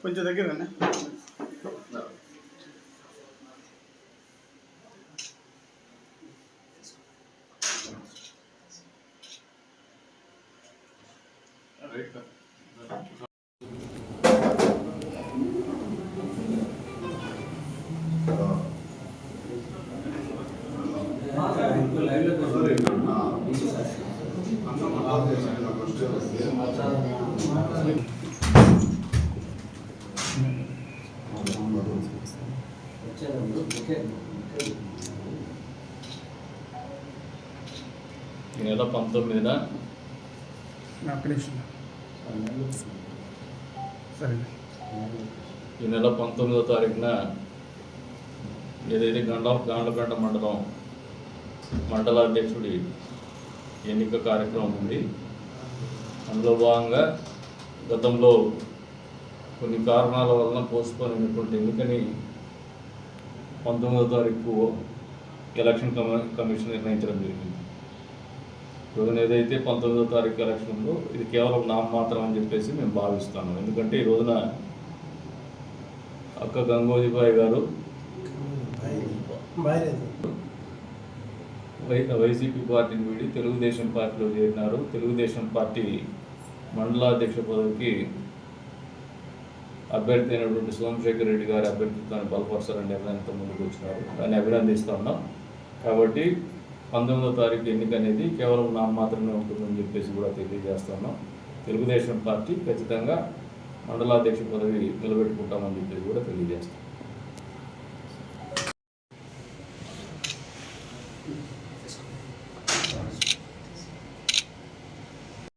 కొంచెం దగ్గర ఈ నెల 19న ఈ నెల 19వ తారీఖున ఏదైతే గాండ్లపేట మండలం మండలాధ్యక్షుడి ఎన్నిక కార్యక్రమం ఉంది. అందులో భాగంగా గతంలో కొన్ని కారణాల వలన పోస్ట్పోన్ అయినటువంటి ఎన్నికని 19వ తారీఖు ఎలక్షన్ కమిషన్ నిర్ణయించడం జరిగింది. రోజున ఏదైతే 19వ తారీఖు ఎలక్షన్ ఉందో ఇది కేవలం నామమాత్రం అని చెప్పేసి మేము భావిస్తాను. ఎందుకంటే ఈ రోజున అక్క గంగోజీబాయి గారు వైసీపీ పార్టీని వీడి తెలుగుదేశం పార్టీలో చేరినారు. తెలుగుదేశం పార్టీ మండలాధ్యక్ష పదవికి అభ్యర్థి అయినటువంటి సోమశేఖర్ రెడ్డి గారి అభ్యర్థిత్వాన్ని బలపరచాలని నిర్ణయంతో ముందుకు వచ్చినారు. దాన్ని అభినందిస్తూ ఉన్నాం. కాబట్టి 19వ తారీఖు ఎన్నిక అనేది కేవలం నామమాత్రమే ఉంటుందని చెప్పేసి కూడా తెలియజేస్తున్నాం. తెలుగుదేశం పార్టీ ఖచ్చితంగా మండలాధ్యక్ష పదవి నిలబెట్టుకుంటామని చెప్పేసి కూడా తెలియజేస్తాం.